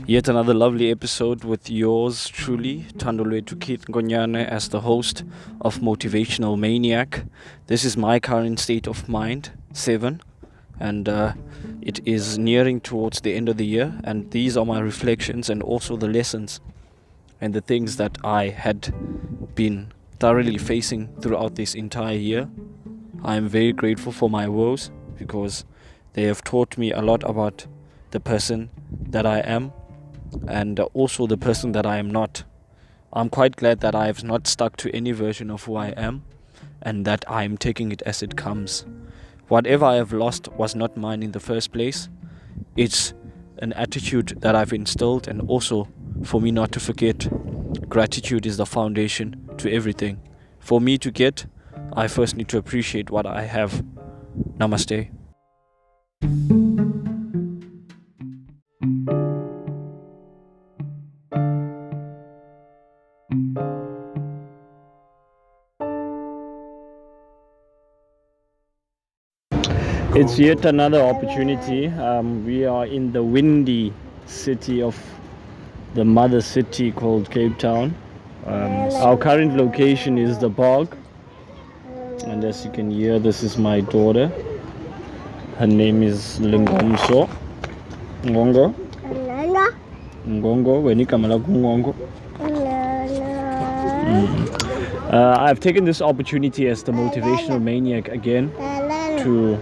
Yet another lovely episode with yours truly, Thando Nkonyana, as the host of Motivational Maniac. This is my current state of mind, 7, and it is nearing towards the end of the year, and these are my reflections and also the lessons and the things that I had been thoroughly facing throughout this entire year. I am very grateful for my woes because they have taught me a lot about the person that I am and also the person that I am not. I'm quite glad that I have not stuck to any version of who I am and that I am taking it as it comes. Whatever I have lost was not mine in the first place. It's an attitude that I've instilled, and also for me not to forget, gratitude is the foundation to everything. For me to get, I first need to appreciate what I have. Namaste. It's yet another opportunity. We are in the windy city of the mother city called Cape Town. Our current location is the bog, and as you can hear, this is my daughter. Her name is Lingomso Ngongo. Ngongo, wenikamala kungongo. I've taken this opportunity as the motivational maniac again to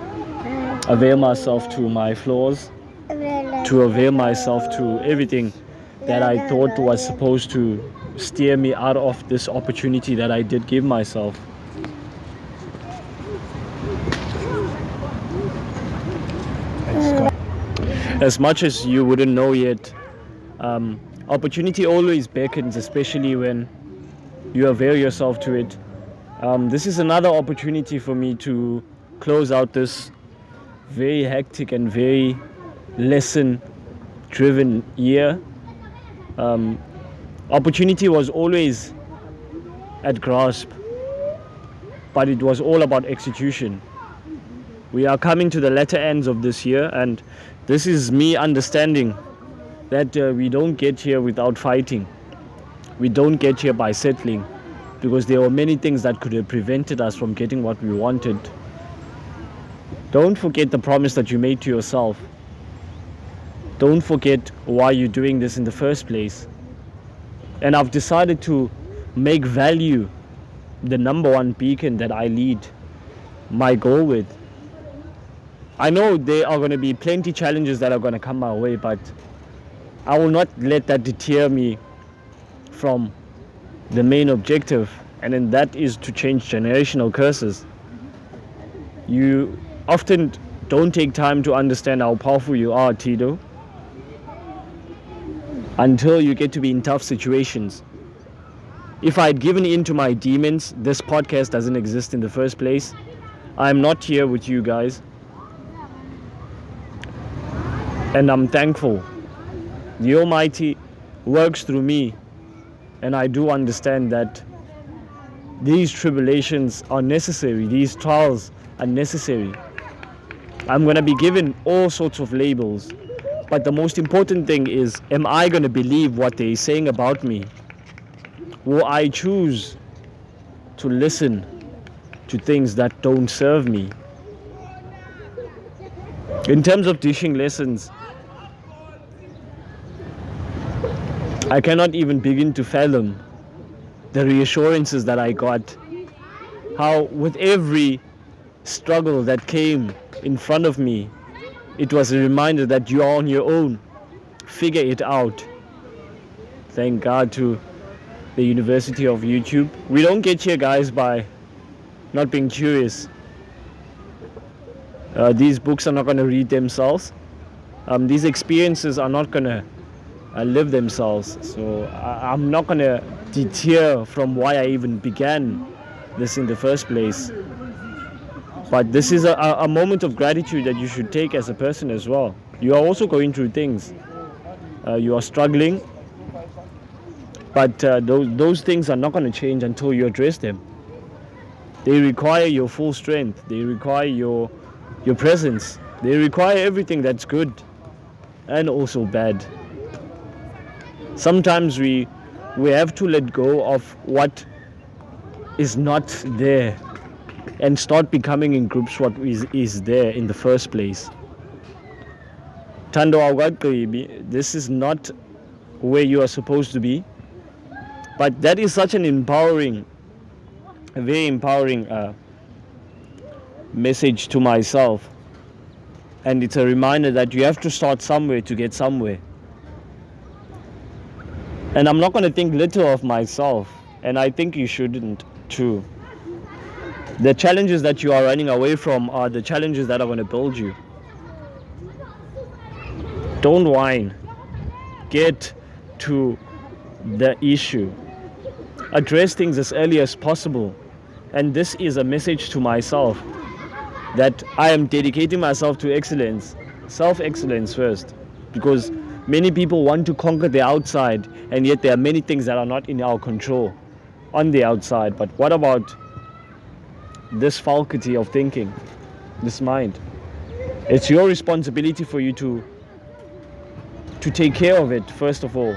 avail myself to my flaws, to avail myself to everything that I thought was supposed to steer me out of this opportunity that I did give myself. As much as you wouldn't know yet, opportunity always beckons, especially when you avail yourself to it. This is another opportunity for me to close out this very hectic and very lesson driven year. Opportunity was always at grasp, but it was all about execution. We are coming to the latter ends of this year, and this is me understanding that we don't get here without fighting. We don't get here by settling, because there were many things that could have prevented us from getting what we wanted. Don't forget the promise that you made to yourself. Don't forget why you're doing this in the first place. And I've decided to make value the number one beacon that I lead my goal with. I know there are going to be plenty challenges that are going to come my way, but I will not let that deter me from the main objective, and then that is to change generational curses. You often don't take time to understand how powerful you are, Tito, until you get to be in tough situations. If I had given in to my demons, this podcast doesn't exist in the first place. I'm not here with you guys. And I'm thankful. The Almighty works through me, and I do understand that these tribulations are necessary, these trials are necessary. I'm going to be given all sorts of labels, but the most important thing is, am I going to believe what they're saying about me? Will I choose to listen to things that don't serve me? In terms of dishing lessons, I cannot even begin to fathom the reassurances that I got. How with every struggle that came in front of me, it was a reminder that you are on your own. Figure it out. Thank God to the University of YouTube. We don't get here, guys, by not being curious. These books are not going to read themselves. These experiences are not going to live themselves. So I'm not going to deter from why I even began this in the first place. But this is a moment of gratitude that you should take as a person as well. You are also going through things. You are struggling. But those things are not going to change until you address them. They require your full strength. They require your presence. They require everything that's good and also bad. Sometimes we have to let go of what is not there and start becoming in groups what is there in the first place. Thando, this is not where you are supposed to be, but that is such an empowering, a very empowering message to myself, and it's a reminder that you have to start somewhere to get somewhere. And I'm not going to think little of myself, and I think you shouldn't too. The challenges that you are running away from are the challenges that are going to build you. Don't whine. Get to the issue. Address things as early as possible. And this is a message to myself that I am dedicating myself to excellence, self-excellence first, because many people want to conquer the outside, and yet there are many things that are not in our control on the outside. But what about this faculty of thinking, this mind? It's your responsibility for you to take care of it, first of all.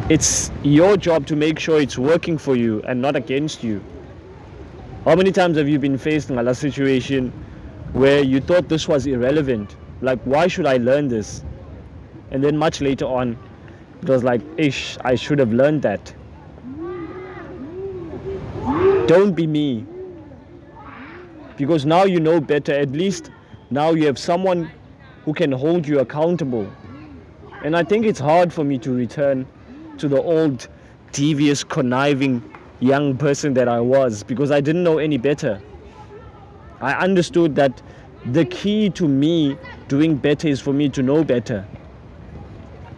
It's your job to make sure it's working for you and not against you. How many times have you been faced in a situation where you thought this was irrelevant? Like, why should I learn this? And then much later on, it was like, ish, I should have learned that. Don't be me. Because now you know better. At least now you have someone who can hold you accountable. And I think it's hard for me to return to the old, devious, conniving young person that I was, because I didn't know any better. I understood that the key to me doing better is for me to know better.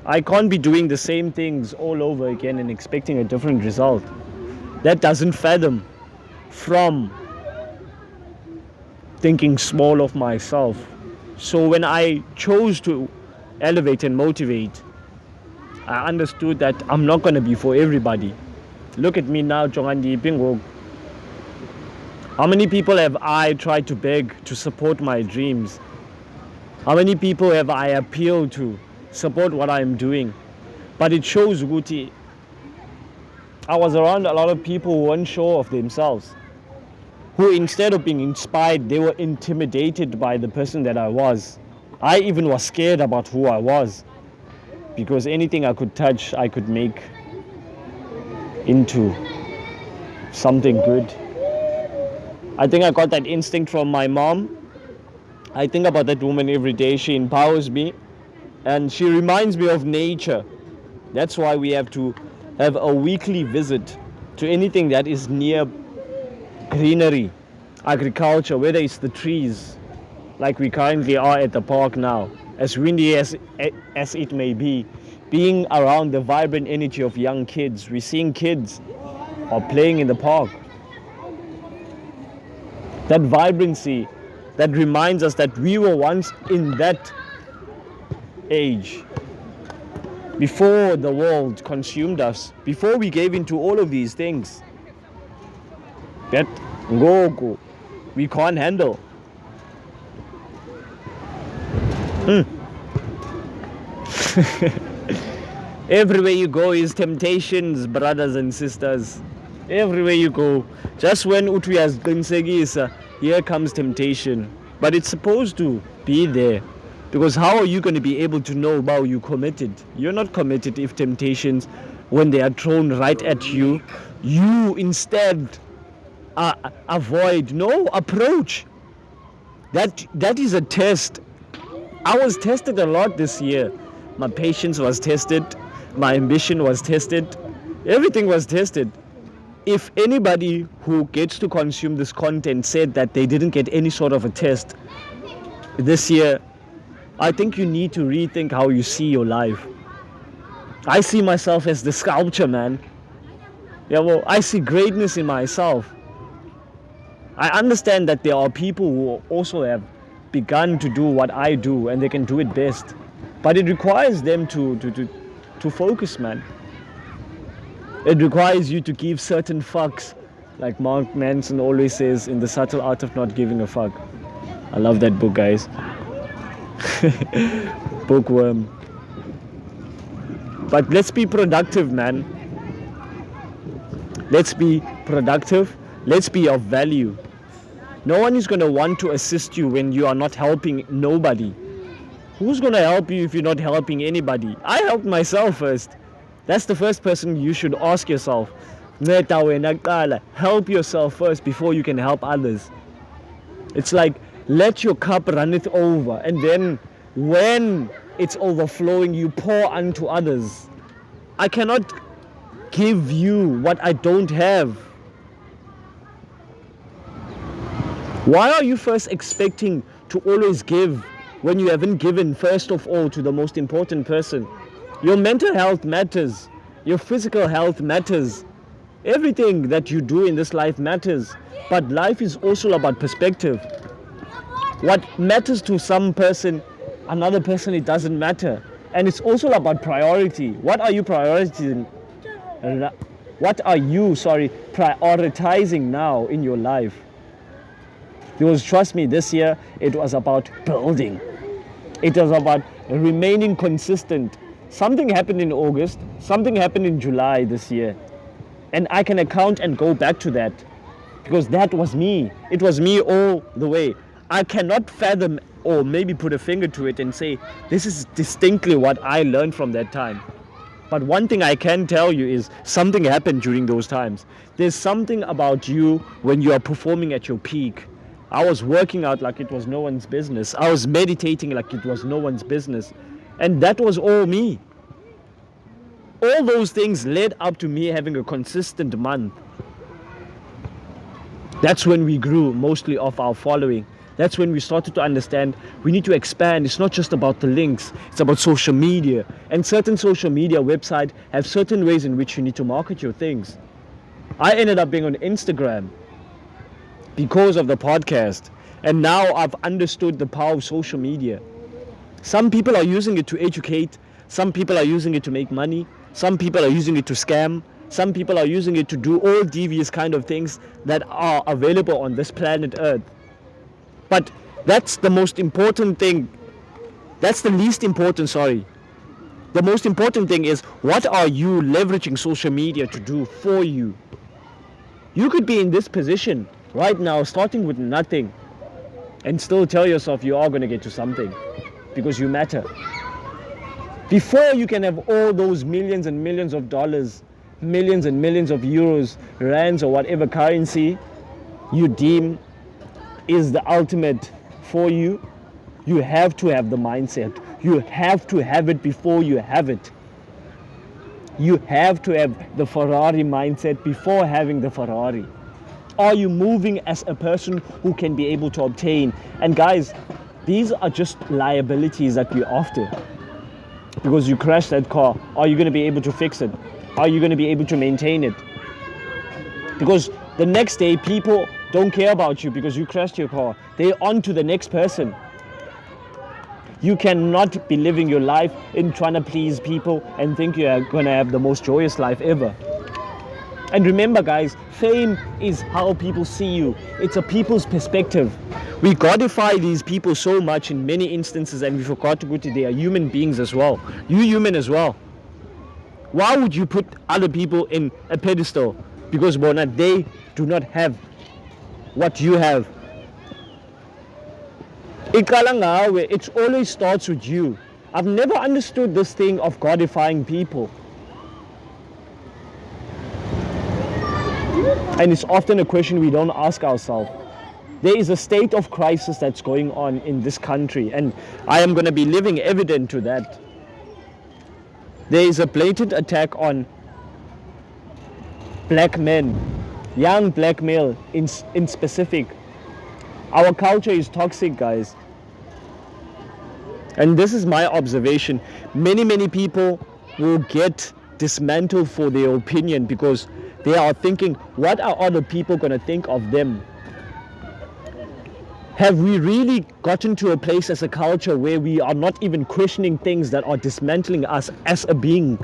I can't be doing the same things all over again and expecting a different result. That doesn't fathom from thinking small of myself. So when I chose to elevate and motivate, I understood that I'm not going to be for everybody. Look at me now, Jongandi Bingo. How many people have I tried to beg to support my dreams? How many people have I appealed to support what I'm doing? But it shows, Guti, I was around a lot of people who weren't sure of themselves, who instead of being inspired, they were intimidated by the person that I was. I even was scared about who I was, because anything I could touch, I could make into something good. I think I got that instinct from my mom. I think about that woman every day. She empowers me, and she reminds me of nature. That's why we have to have a weekly visit to anything that is near greenery, agriculture, whether it's the trees, like we currently are at the park now, as windy as it may be, being around the vibrant energy of young kids. We're seeing kids are playing in the park. That vibrancy, that reminds us that we were once in that age, before the world consumed us, before we gave into all of these things that we can't handle. Everywhere you go is temptations, brothers and sisters. Everywhere you go, just when utuyas qinisekisa, here comes temptation. But it's supposed to be there, because how are you going to be able to know about you committed? You're not committed if temptations, when they are thrown right at you, you instead avoid. No, approach. That is a test. I was tested a lot this year. My patience was tested. My ambition was tested. Everything was tested. If anybody who gets to consume this content said that they didn't get any sort of a test this year, I think you need to rethink how you see your life. I see myself as the sculpture, man. Yeah, well, I see greatness in myself. I understand that there are people who also have begun to do what I do, and they can do it best. But it requires them to focus, man. It requires you to give certain fucks, like Mark Manson always says, in The Subtle Art of Not Giving a Fuck. I love that book, guys. Bookworm. But let's be productive, man. Let's be productive. Let's be of value. No one is going to want to assist you when you are not helping nobody. Who's going to help you if you're not helping anybody? I helped myself first. That's the first person you should ask yourself. Help yourself first before you can help others. It's like, let your cup runneth over, and then when it's overflowing, you pour unto others. I cannot give you what I don't have. Why are you first expecting to always give when you haven't given first of all to the most important person? Your mental health matters. Your physical health matters. Everything that you do in this life matters. But life is also about perspective. What matters to some person, another person it doesn't matter. And it's also about priority. What are you prioritizing? Prioritizing now in your life? Because trust me, this year it was about building. It was about remaining consistent. Something happened in August, something happened in July this year. And I can account and go back to that. Because that was me. It was me all the way. I cannot fathom or maybe put a finger to it and say, this is distinctly what I learned from that time. But one thing I can tell you is something happened during those times. There's something about you when you are performing at your peak. I was working out like it was no one's business. I was meditating like it was no one's business. And that was all me. All those things led up to me having a consistent month. That's when we grew mostly of our following. That's when we started to understand we need to expand. It's not just about the links. It's about social media. And certain social media websites have certain ways in which you need to market your things. I ended up being on Instagram because of the podcast. And now I've understood the power of social media. Some people are using it to educate. Some people are using it to make money. Some people are using it to scam. Some people are using it to do all devious kind of things that are available on this planet Earth. But that's the most important thing. That's the least important, sorry. The most important thing is, what are you leveraging social media to do for you? You could be in this position right now, starting with nothing, and still tell yourself you are going to get to something because you matter. Before you can have all those millions and millions of dollars, millions and millions of euros, rands, or whatever currency you deem is the ultimate for you, you have to have the mindset. You have to have it before you have it. You have to have the Ferrari mindset before having the Ferrari. Are you moving as a person who can be able to obtain? And guys, these are just liabilities that we're after. Because you crash that car, are you going to be able to fix it? Are you going to be able to maintain it? Because the next day, people don't care about you because you crashed your car. They're on to the next person. You cannot be living your life in trying to please people and think you're going to have the most joyous life ever. And remember, guys, fame is how people see you. It's a people's perspective. We godify these people so much in many instances, and we forgot to go to they are human beings as well. You're human as well. Why would you put other people in a pedestal? Because Bona, they do not have what you have. It always starts with you. I've never understood this thing of godifying people. And it's often a question we don't ask ourselves. There is a state of crisis that's going on in this country, and I am going to be living evident to that. There is a blatant attack on black men, young black male in specific. Our culture is toxic, guys. And this is my observation. Many people will get dismantled for their opinion because they are thinking, what are other people going to think of them? Have we really gotten to a place as a culture where we are not even questioning things that are dismantling us as a being?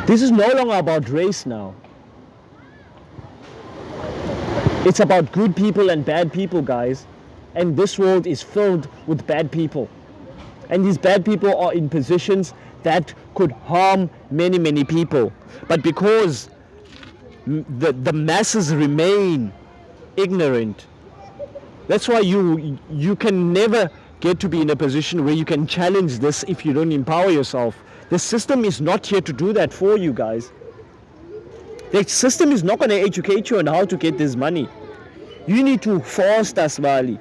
This is no longer about race now. It's about good people and bad people, guys. And this world is filled with bad people. And these bad people are in positions that could harm many, many people. But because the masses remain ignorant, that's why you can never get to be in a position where you can challenge this if you don't empower yourself. The system is not here to do that for you guys. The system is not going to educate you on how to get this money. You need to foster smali.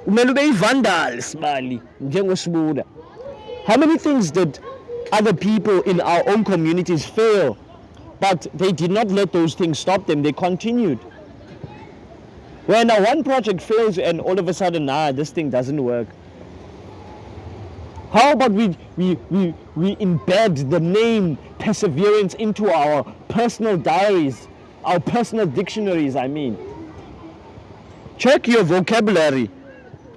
Umele ube vandal smali njengosibuda. How many things did other people in our own communities fail, but they did not let those things stop them? They continued. When one project fails and all of a sudden, this thing doesn't work. How about we embed the name perseverance into our personal diaries, our personal dictionaries, I mean. Check your vocabulary.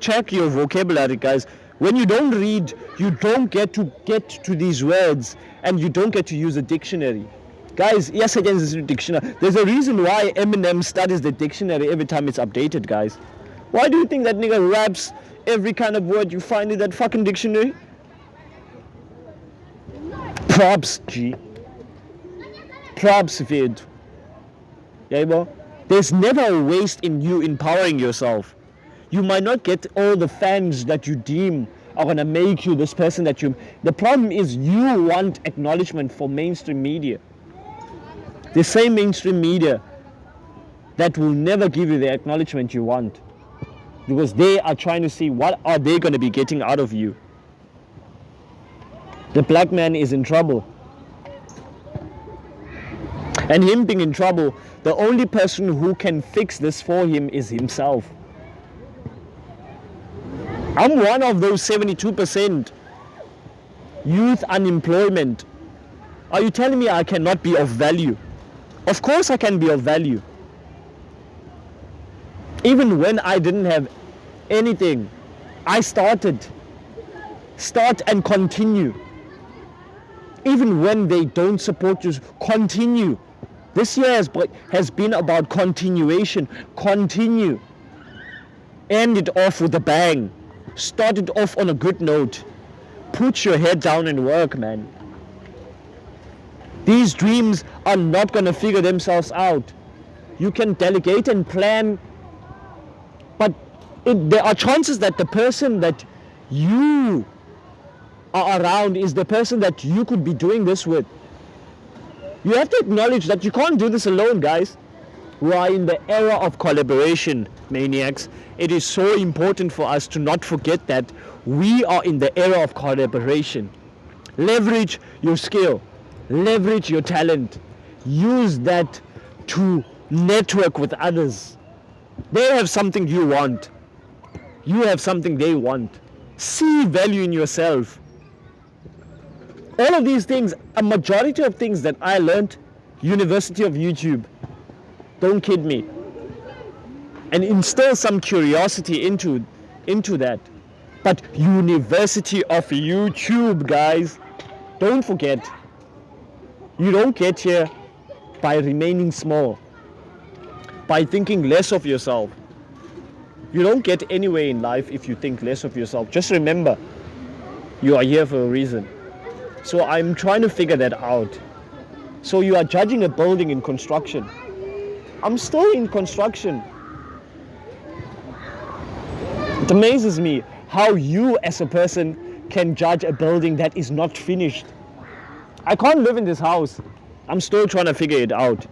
Check your vocabulary, guys. When you don't read, you don't get to these words, and you don't get to use a dictionary. Guys, yes, again, this is a dictionary. There's a reason why Eminem studies the dictionary every time it's updated, guys. Why do you think that nigga raps every kind of word you find in that fucking dictionary? Props, G. Props, Vid. Yeah, bro? There's never a waste in you empowering yourself. You might not get all the fans that you deem are going to make you this person that you... The problem is you want acknowledgement for mainstream media. The same mainstream media that will never give you the acknowledgement you want, because they are trying to see what are they going to be getting out of you. The black man is in trouble, and him being in trouble, the only person who can fix this for him is himself. I'm one of those 72% youth unemployment. Are you telling me I cannot be of value? Of course I can be of value. Even when I didn't have anything, I start and continue. Even when they don't support you, continue. This year has been about continuation. Continue. End it off with a bang. Start it off on a good note. Put your head down and work, man. These dreams are not going to figure themselves out. You can delegate and plan, but there are chances that the person that you are around is the person that you could be doing this with. You have to acknowledge that you can't do this alone, guys. We are in the era of collaboration, maniacs. It is so important for us to not forget that we are in the era of collaboration. Leverage your skill. Leverage your talent. Use that to network with others. They have something you want. You have something they want. See value in yourself. All of these things, a majority of things that I learned, University of YouTube. Don't kid me. And instill some curiosity into that. But University of YouTube, guys. Don't forget. You don't get here by remaining small, by thinking less of yourself. You don't get anywhere in life if you think less of yourself. Just remember, you are here for a reason. So I'm trying to figure that out. So you are judging a building in construction. I'm still in construction. It amazes me how you as a person can judge a building that is not finished. I can't live in this house. I'm still trying to figure it out.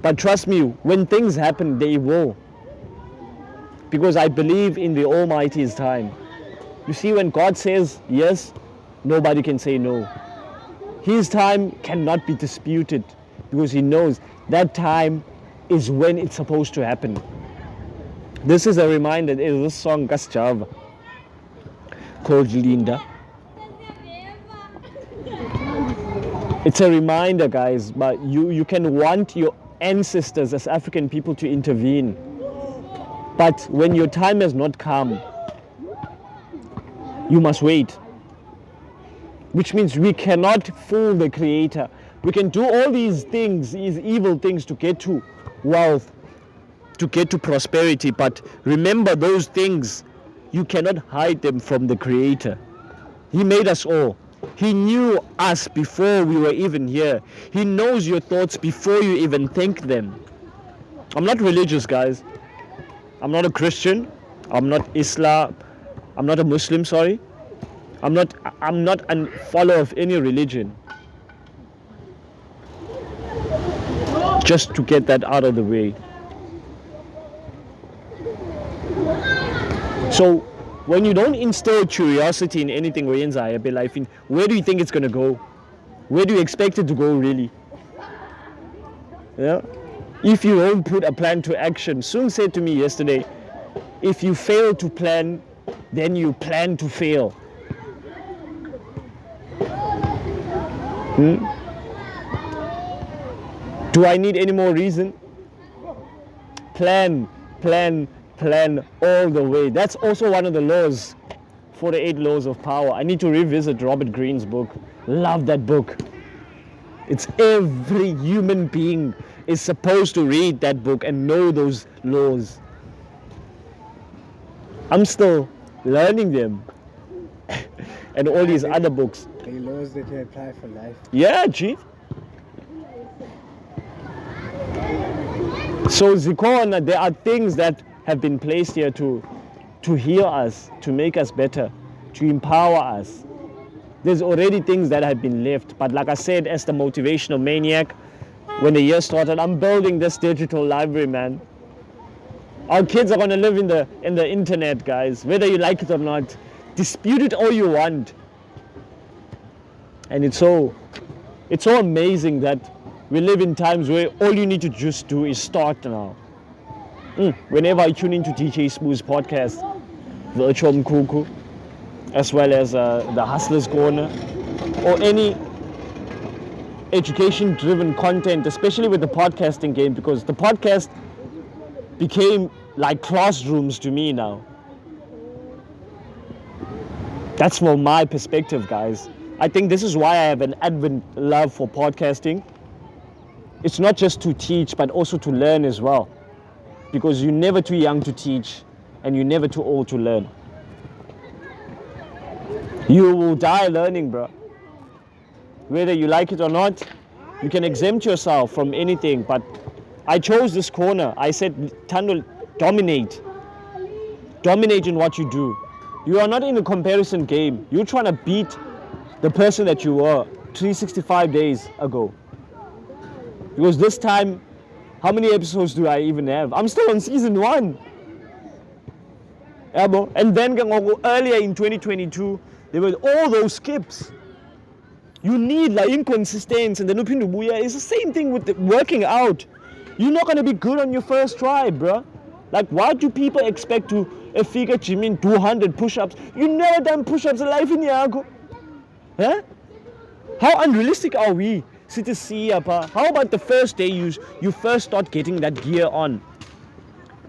But trust me, when things happen, they will. Because I believe in the Almighty's time. You see, when God says yes, nobody can say no. His time cannot be disputed, because he knows that time is when it's supposed to happen. This is a reminder. There's this song, Kasjava, called Linda. It's a reminder, guys, but you can want your ancestors as African people to intervene. But when your time has not come, you must wait. Which means we cannot fool the Creator. We can do all these things, these evil things, to get to wealth, to get to prosperity. But remember, those things you cannot hide them from the Creator. He made us all. He knew us before we were even here. He knows your thoughts before you even think them. I'm not religious, guys. I'm not a Christian. I'm not Islam. I'm not a Muslim, sorry. I'm not a follower of any religion. Just to get that out of the way. So when you don't instill curiosity in anything, where do you think it's going to go? Where do you expect it to go, really? Yeah. If you don't put a plan to action, Sung said to me yesterday, if you fail to plan, then you plan to fail. Do I need any more reason? Plan all the way. That's also one of the laws, 48 Laws of Power. I need to revisit Robert Greene's book. Love that book. It's every human being is supposed to read that book and know those laws. I'm still learning them. And all these other books. The laws that you apply for life. Yeah, Chief. So Zikona, there are things that have been placed here to heal us, to make us better, to empower us. There's already things that have been left. But like I said, as the motivational maniac, when the year started, I'm building this digital library, man. Our kids are gonna live in the internet, guys, whether you like it or not. Dispute it all you want. And it's so amazing that we live in times where all you need to just do is start now. Whenever I tune into DJ Smooth's podcast, Virtual Mkuku, as well as the Hustler's Corner, or any education-driven content, especially with the podcasting game, because the podcast became like classrooms to me now. That's from my perspective, guys. I think this is why I have an avid love for podcasting. It's not just to teach, but also to learn as well. Because you're never too young to teach, and you're never too old to learn. You will die learning, bro. Whether you like it or not, you can exempt yourself from anything. But I chose this corner. I said, Thando, dominate. Dominate in what you do. You are not in a comparison game. You're trying to beat the person that you were 365 days ago. Because this time, how many episodes do I even have? I'm still on season 1. And then earlier in 2022, there were all those skips. You need like inconsistency, and then it's the same thing with working out. You're not going to be good on your first try, bro. Like, why do people expect to figure gym in 200 push-ups? You never done push-ups in life in Yago. Huh? How unrealistic are we? How about the first day you first start getting that gear on?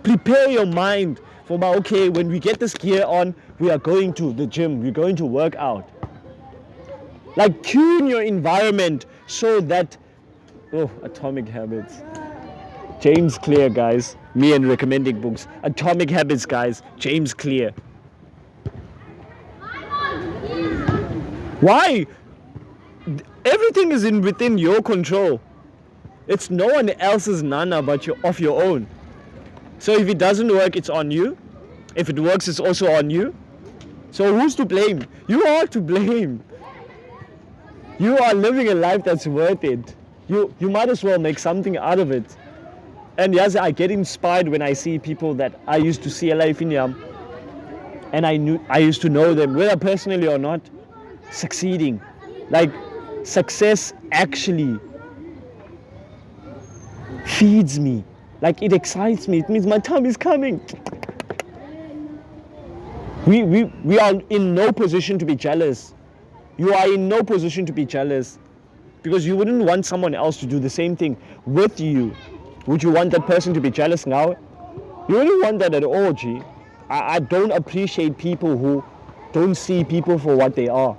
Prepare your mind for, okay, when we get this gear on, we are going to the gym, we're going to work out. Like, tune your environment so that, Atomic Habits. James Clear, guys. Me and recommending books. Atomic Habits, guys. James Clear. Why? Everything is within your control. It's no one else's nana but of your own. So if it doesn't work, it's on you. If it works, it's also on you. So who's to blame? You are to blame. You are living a life that's worth it. You might as well make something out of it. And yes, I get inspired when I see people that I used to see alive in Yam, and I used to know them, whether personally or not, succeeding. Like, success actually feeds me. Like, it excites me. It means my time is coming. We are in no position to be jealous. You are in no position to be jealous, because you wouldn't want someone else to do the same thing with you. Would you want that person to be jealous now? You wouldn't want that at all, G. I don't appreciate people who don't see people for what they are.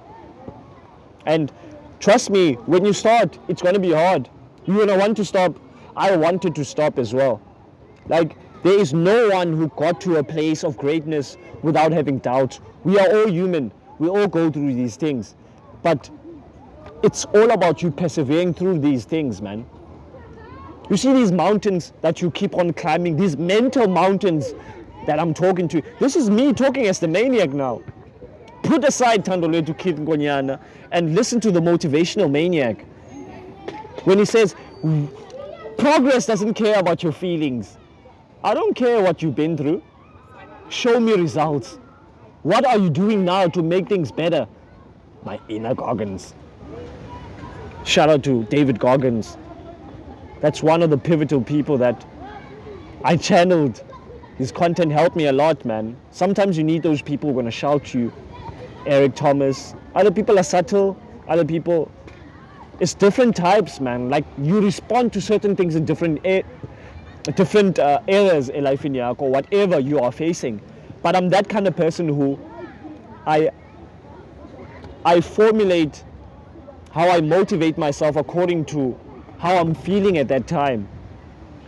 And trust me, when you start, it's going to be hard. You're going to want to stop. I wanted to stop as well. Like, There is no one who got to a place of greatness without having doubts. We are all human. We all go through these things. But it's all about you persevering through these things, man. You see these mountains that you keep on climbing, these mental mountains that I'm talking to. This is me talking as the maniac now. Put aside Thando to Kid Nkonyana and listen to the motivational maniac. When he says, progress doesn't care about your feelings. I don't care what you've been through. Show me results. What are you doing now to make things better? My inner Goggins. Shout out to David Goggins. That's one of the pivotal people that I channeled. His content helped me a lot, man. Sometimes you need those people who are going to shout you. Eric Thomas. Other people are subtle. Other people, it's different types, man. Like you respond to certain things in different areas in life in your or whatever you are facing. But I'm that kind of person who I formulate how I motivate myself according to how I'm feeling at that time.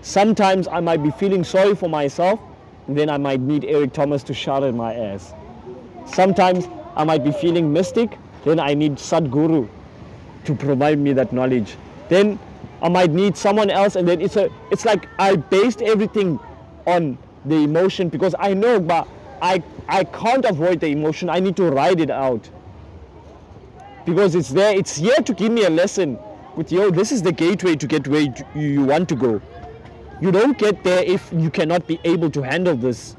Sometimes I might be feeling sorry for myself, and then I might need Eric Thomas to shout at my ass. Sometimes I might be feeling mystic, then I need Sadhguru to provide me that knowledge. Then I might need someone else, and then it's like I based everything on the emotion because I know, but I can't avoid the emotion. I need to ride it out because it's there. It's here to give me a lesson. With this is the gateway to get where you want to go. You don't get there if you cannot be able to handle this.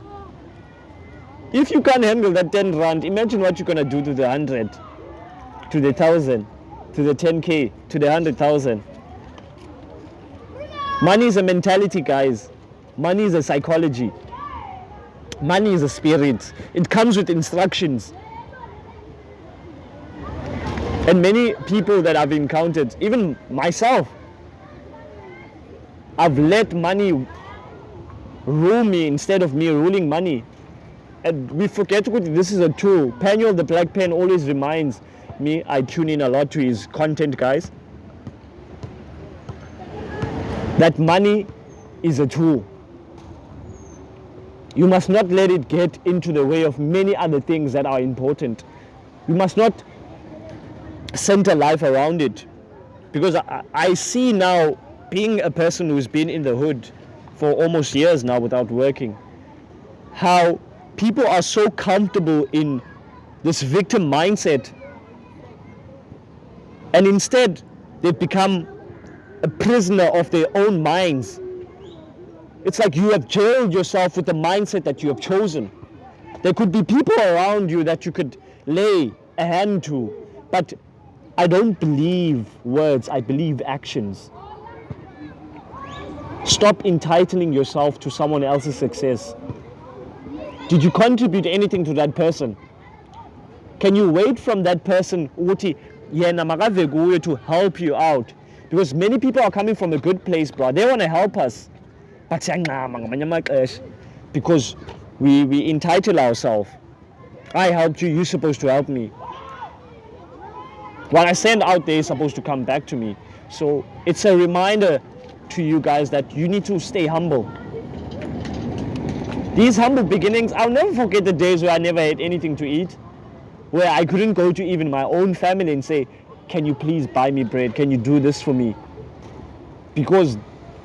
If you can't handle that 10 rand, imagine what you're gonna do to the 100, to the 1,000, to the 10K, to the 100,000. Money is a mentality, guys. Money is a psychology. Money is a spirit. It comes with instructions. And many people that I've encountered, even myself, I've let money rule me instead of me ruling money. And we forget this is a tool. Paniel the Black Pen always reminds me, I tune in a lot to his content, guys, that money is a tool. You must not let it get into the way of many other things that are important. You must not center life around it. Because I see now, being a person who's been in the hood for almost years now without working, how people are so comfortable in this victim mindset, and instead they've become a prisoner of their own minds. It's like you have jailed yourself with the mindset that you have chosen. There could be people around you that you could lay a hand to, but I don't believe words, I believe actions. Stop entitling yourself to someone else's success. Did you contribute anything to that person? Can you wait from that person to help you out? Because many people are coming from a good place, bro. They want to help us. But because we entitle ourselves. I helped you, you're supposed to help me. What I send out there is supposed to come back to me. So it's a reminder to you guys that you need to stay humble. These humble beginnings, I'll never forget the days where I never had anything to eat, where I couldn't go to even my own family and say, can you please buy me bread? Can you do this for me? Because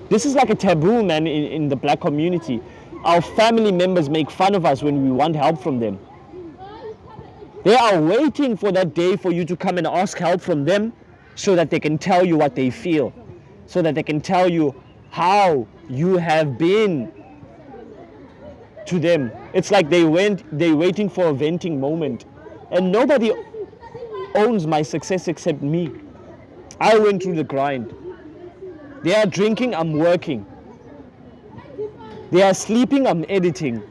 this is like a taboo, man, in the black community. Our family members make fun of us when we want help from them. They are waiting for that day for you to come and ask help from them so that they can tell you what they feel, so that they can tell you how you have been to them. It's like they're waiting for a venting moment. And nobody owns my success except me. I went through the grind. They are drinking, I'm working. They are sleeping, I'm editing.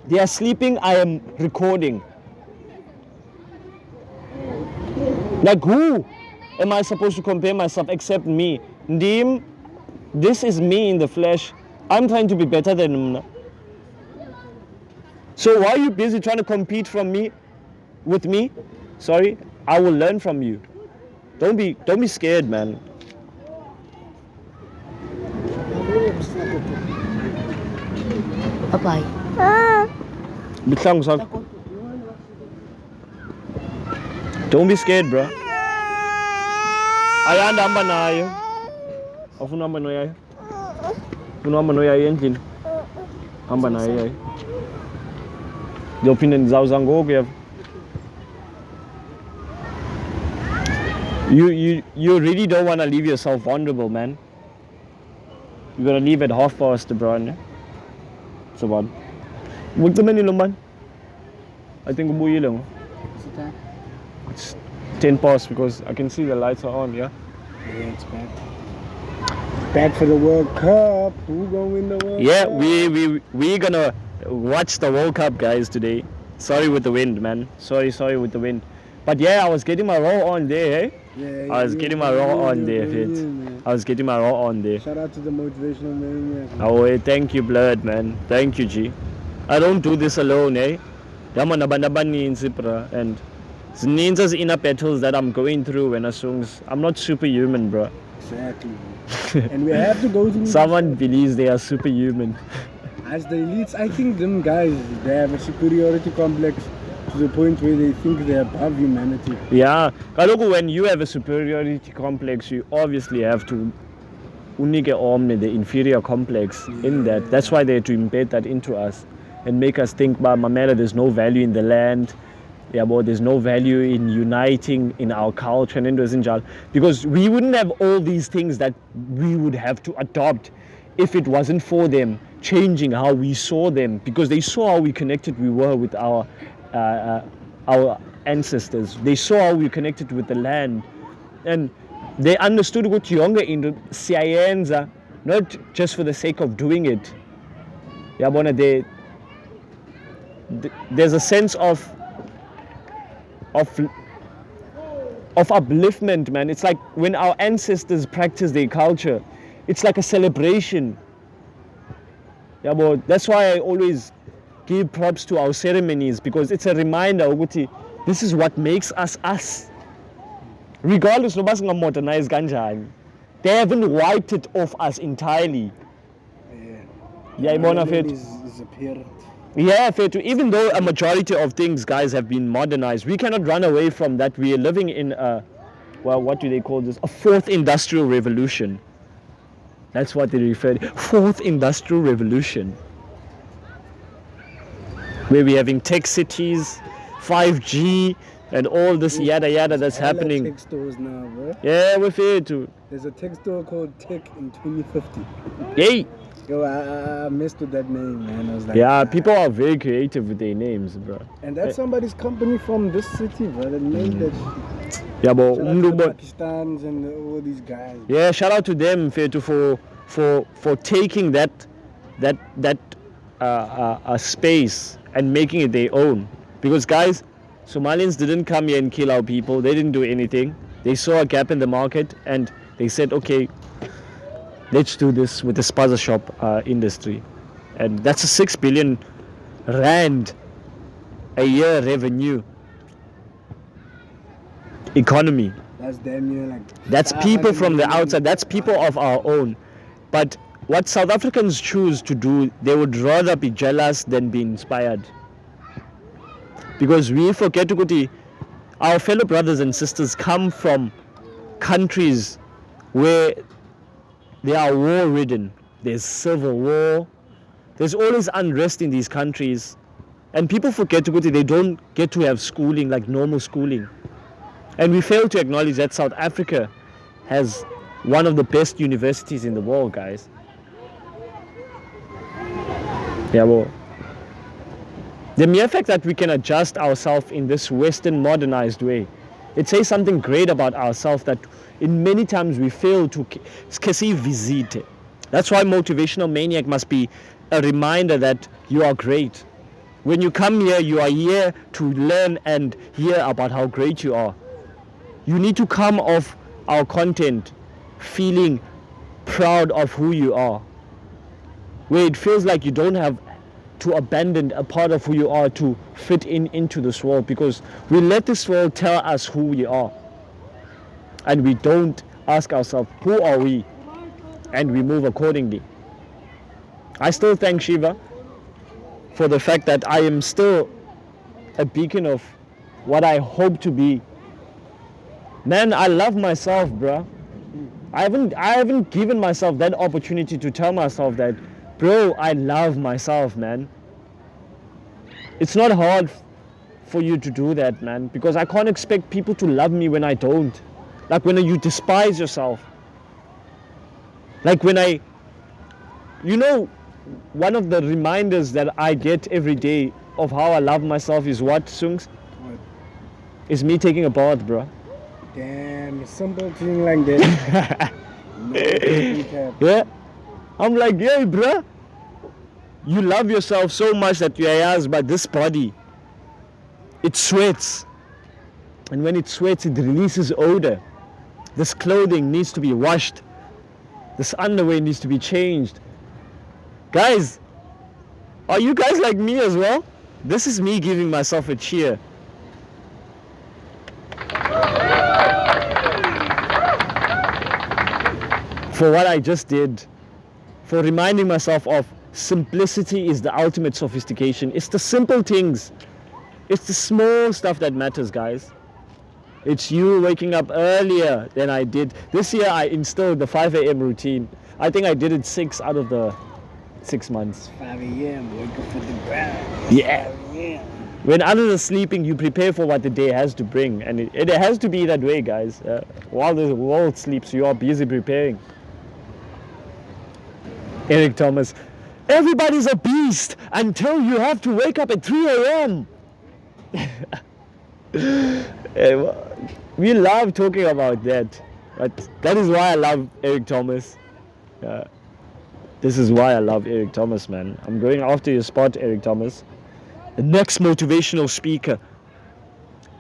They are sleeping, I am recording. Like, who am I supposed to compare myself except me? Ndim, this is me in the flesh. I'm trying to be better than him. So why are you busy trying to compete with me? Sorry, I will learn from you. Don't be scared, man. Bye-bye. Bihlang sakho. Don't be scared, bro. Ayanda hamba nayo. Afuna hamba noyayo. Ufuna hamba noyayo endlini. Hamba nayo yayo. Ndiyophinda ndizawuza ngoku yeva. You really don't want to leave yourself vulnerable, man. You gotta leave at 1:30, bro. Ne? So what? What's man? I think ubuyile ngo. It's 10 past because I can see the lights are on, yeah? Yeah, it's back. Back for the World Cup. Who gonna win the World Yeah, Cup? we're gonna watch the World Cup, guys, today. Sorry with the wind, man. Sorry with the wind. But yeah, I was getting my roll on there, eh? Yeah, I was getting my roll on there, Fit. I was getting my roll on there. Shout out to the motivational maniac. Oh, hey, thank you, blood, man. Thank you, G. I don't do this alone, eh? And zininzi inner battles that I'm going when I songs. I'm not superhuman, bro. Exactly. And we have to go through. Someone believes they are superhuman. As the elites, I think them guys, they have a superiority complex to the point where they think they're above humanity. Yeah. Kaloku, when you have a superiority complex, you obviously have to unike omne, the inferior complex in that. That's why they have to embed that into us and make us think, Mamela, there's no value in the land. Yeah, but there's no value in uniting in our culture and into because we wouldn't have all these things that we would have to adopt if it wasn't for them changing how we saw them, because they saw how we connected we were with our ancestors. They saw how we connected with the land, and they understood what younger in siyenza, not just for the sake of doing it. Yeah, there's a sense of upliftment, man. It's like when our ancestors practice their culture, it's like a celebration. Yeah, but that's why I always give props to our ceremonies, because it's a reminder ukuthi this is what makes us us. Regardless of us modernize kanjani, they haven't wiped it off us entirely. Yeah, is apparent. Yeah, fair to. Even though a majority of things, guys, have been modernized, we cannot run away from that. We are living in a, well, what do they call this? A fourth industrial revolution. That's what they refer to. Fourth industrial revolution. Where we're having tech cities, 5G, and all this yada yada that's happening. Tech stores now, bro. Yeah, we're fair to. There's a tech store called Tech in 2050. Yay! Yo, I messed with that name, man. I was like, yeah, people are very creative with their names, bro. And that's somebody's company from this city, bro. That made that shit. Yeah, but shout out to the Pakistans and all these guys. Yeah, shout out to them, Fetu, for taking that space and making it their own. Because guys, Somalians didn't come here and kill our people. They didn't do anything. They saw a gap in the market and they said, okay, let's do this with the spaza shop industry. And that's a 6 billion rand a year revenue economy. That's damn near like. That's people from the outside. That's people of our own. But what South Africans choose to do, they would rather be jealous than be inspired. Because we forget to go to our fellow brothers and sisters come from countries where they are war-ridden. There's civil war. There's always unrest in these countries. And people forget to go to, they don't get to have schooling like normal schooling. And we fail to acknowledge that South Africa has one of the best universities in the world, guys. Yeah, well, the mere fact that we can adjust ourselves in this Western modernized way, it says something great about ourselves that in many times we fail to visit. That's why Motivational Maniac must be a reminder that you are great. When you come here, you are here to learn and hear about how great you are. You need to come off our content feeling proud of who you are, where it feels like you don't have to abandon a part of who you are to fit into this world, because we let this world tell us who we are and we don't ask ourselves who are we, and we move accordingly. I still thank Shiva for the fact that I am still a beacon of what I hope to be. Man, I love myself, bruh. I haven't given myself that opportunity to tell myself that, bro, I love myself, man. It's not hard for you to do that, man, because I can't expect people to love me when I don't. Like when you despise yourself. Like when one of the reminders that I get every day of how I love myself is what, Sungs? What? Is me taking a bath, bro. Damn, a simple thing like that. No, yeah. I'm like, yeah, bro. You love yourself so much that you ask, but this body, it sweats. And when it sweats, it releases odor. This clothing needs to be washed. This underwear needs to be changed. Guys, are you guys like me as well? This is me giving myself a cheer. For what I just did. For reminding myself of simplicity is the ultimate sophistication. It's the simple things. It's the small stuff that matters, guys. It's you waking up earlier than I did. This year I instilled the 5 a.m. routine. I think I did it 6 out of the 6 months. 5 a.m. wake up for the ground. Yeah. 5 a.m. When others are sleeping, you prepare for what the day has to bring. And it has to be that way, guys. While the world sleeps, you are busy preparing. Eric Thomas, everybody's a beast until you have to wake up at 3 a.m. We love talking about that. But that is why I love Eric Thomas. This is why I love Eric Thomas, man. I'm going after your spot, Eric Thomas. The next motivational speaker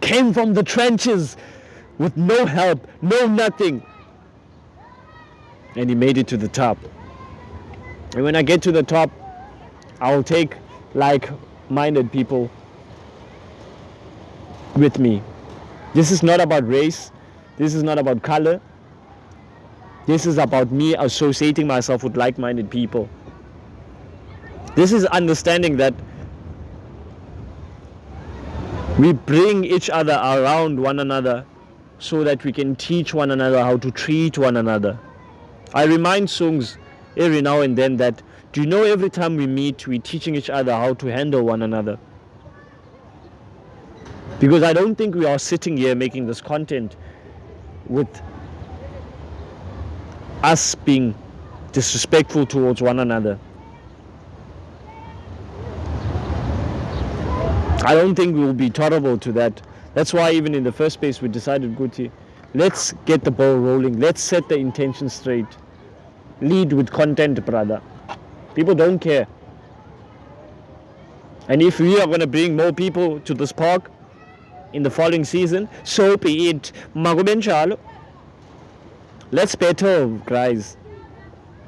came from the trenches with no help, no nothing. And he made it to the top. And when I get to the top, I'll take like-minded people with me. This is not about race. This is not about color. This is about me associating myself with like-minded people. This is understanding that we bring each other around one another so that we can teach one another how to treat one another. I remind Sungs every now and then that, do you know, every time we meet, we're teaching each other how to handle one another. Because I don't think we are sitting here making this content with us being disrespectful towards one another. I don't think we will be tolerable to that. That's why even in the first place we decided, Guti, let's get the ball rolling. Let's set the intention straight. Lead with content, brother. People don't care. And if we are going to bring more people to this park in the following season, so be it. Let's battle, guys.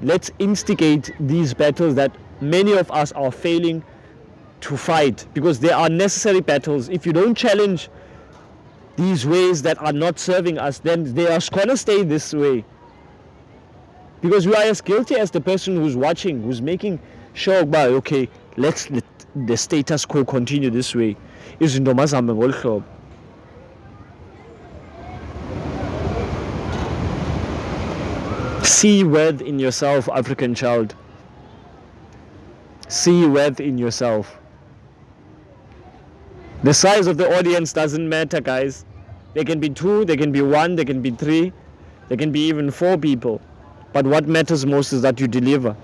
Let's instigate these battles that many of us are failing to fight, because they are necessary battles. If you don't challenge these ways that are not serving us, then they are going to stay this way. Because we are as guilty as the person who's watching, who's making sure, okay, let's let the status quo continue this way. See worth in yourself, African child. See worth in yourself. The size of the audience doesn't matter, guys. There can be 2, there can be 1, there can be 3, there can be even 4 people. But what matters most is that you deliver.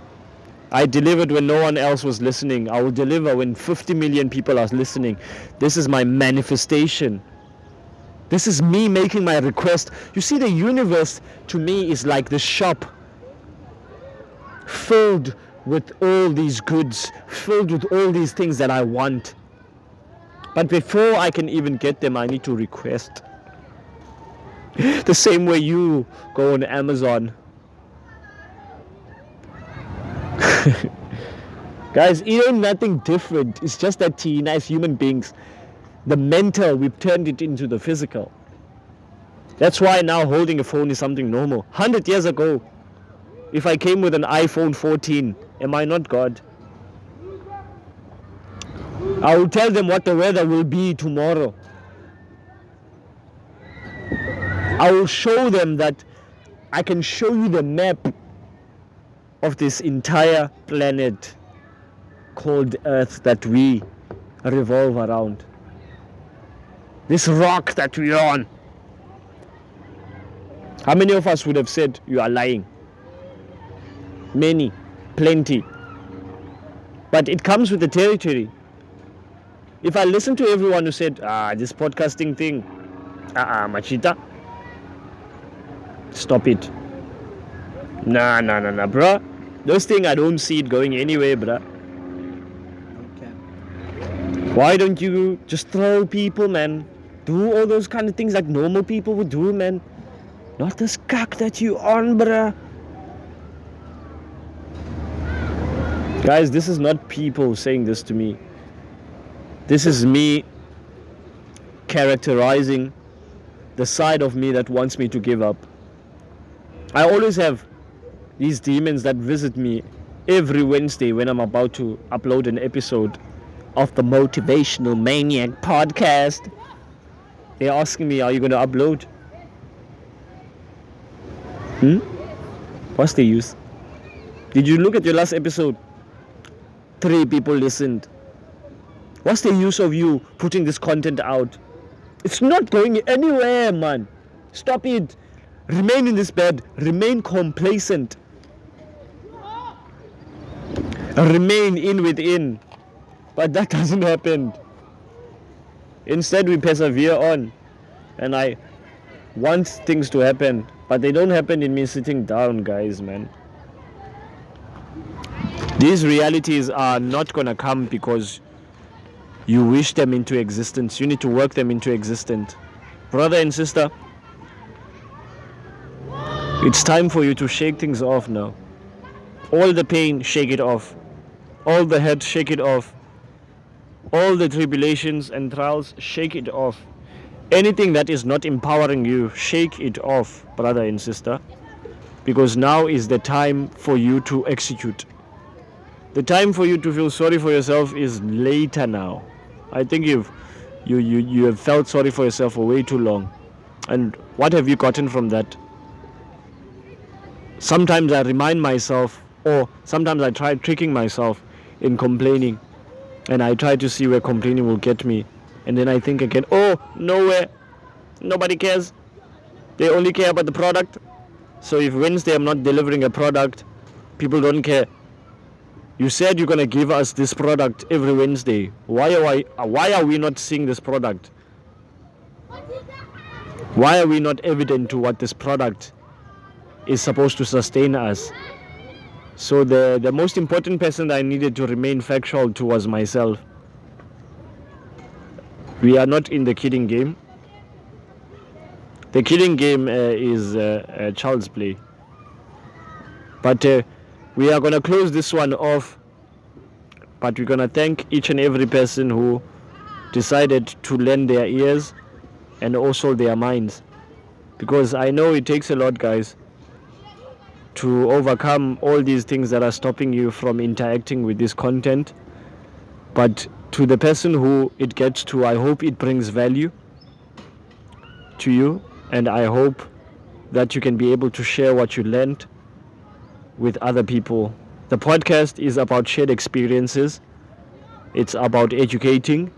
I delivered when no one else was listening. I will deliver when 50 million people are listening. This is my manifestation. This is me making my request. You see, the universe to me is like the shop filled with all these goods, filled with all these things that I want. But before I can even get them, I need to request. The same way you go on Amazon. Guys, it ain't nothing different. It's just that Tina, as human beings, the mental, we've turned it into the physical. That's why now holding a phone is something normal. 100 years ago, if I came with an iPhone 14, am I not God? I will tell them what the weather will be tomorrow. I will show them that I can show you the map of this entire planet called Earth that we revolve around. This rock that we're on. How many of us would have said you are lying? Many, plenty. But it comes with the territory. If I listen to everyone who said, this podcasting thing, machita, stop it. Nah, bruh. Those things, I don't see it going anywhere, bruh. Okay. Why don't you just throw people, man? Do all those kind of things like normal people would do, man. Not this cock that you on, bruh. Guys, this is not people saying this to me. This is me characterizing the side of me that wants me to give up. I always have these demons that visit me every Wednesday when I'm about to upload an episode of the Motivational Maniac podcast. They're asking me, are you going to upload? What's the use? Did you look at your last episode? 3 people listened. What's the use of you putting this content out? It's not going anywhere, man. Stop it. Remain in this bed. Remain complacent. Remain in within. But that doesn't happen. Instead, we persevere on. And I want things to happen. But they don't happen in me sitting down, guys, man. These realities are not going to come because you wish them into existence. You need to work them into existence. Brother and sister, it's time for you to shake things off now. All the pain, shake it off. All the hurt, shake it off. All the tribulations and trials, shake it off. Anything that is not empowering you, shake it off, brother and sister. Because now is the time for you to execute. The time for you to feel sorry for yourself is later now. I think you have felt sorry for yourself for way too long. And what have you gotten from that? Sometimes I remind myself, or sometimes I try tricking myself in complaining. And I try to see where complaining will get me. And then I think again, oh, nowhere. Nobody cares. They only care about the product. So if Wednesday I'm not delivering a product, people don't care. You said you're going to give us this product every Wednesday. Why are we not seeing this product? Why are we not evident to what this product is supposed to sustain us? So the most important person that I needed to remain factual to was myself. We are not in the kidding game. The kidding game is child's play. But we are going to close this one off, but we're going to thank each and every person who decided to lend their ears and also their minds. Because I know it takes a lot, guys, to overcome all these things that are stopping you from interacting with this content. But to the person who it gets to, I hope it brings value to you, and I hope that you can be able to share what you learned with other people. The podcast is about shared experiences. It's about educating.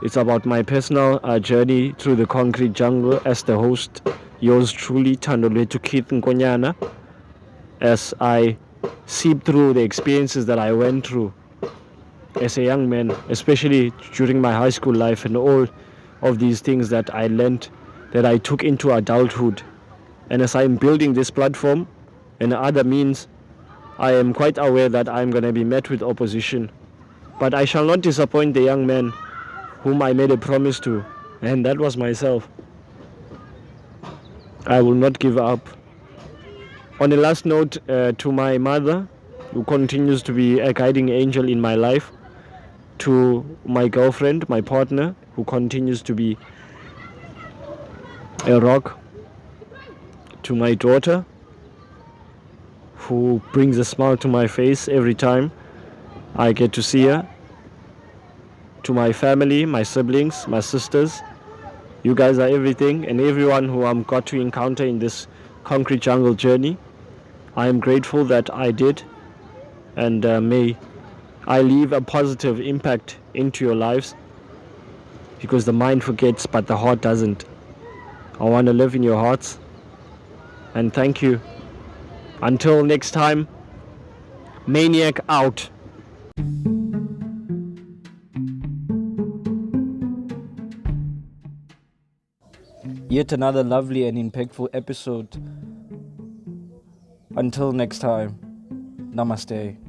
It's about my personal journey through the concrete jungle as the host, yours truly, Thando Nkonyana, as I seep through the experiences that I went through as a young man, especially during my high school life, and all of these things that I learned, that I took into adulthood. And as I'm building this platform and other means, I am quite aware that I'm going to be met with opposition. But I shall not disappoint the young man whom I made a promise to, and that was myself. I will not give up. On the last note, to my mother, who continues to be a guiding angel in my life, to my girlfriend, my partner, who continues to be a rock, to my daughter, who brings a smile to my face every time I get to see her, to my family, my siblings, my sisters. You guys are everything, and everyone who I'm got to encounter in this concrete jungle journey. I am grateful that I did, and may I leave a positive impact into your lives, because the mind forgets but the heart doesn't. I want to live in your hearts, and thank you. Until next time, Maniac out. Yet another lovely and impactful episode. Until next time, namaste.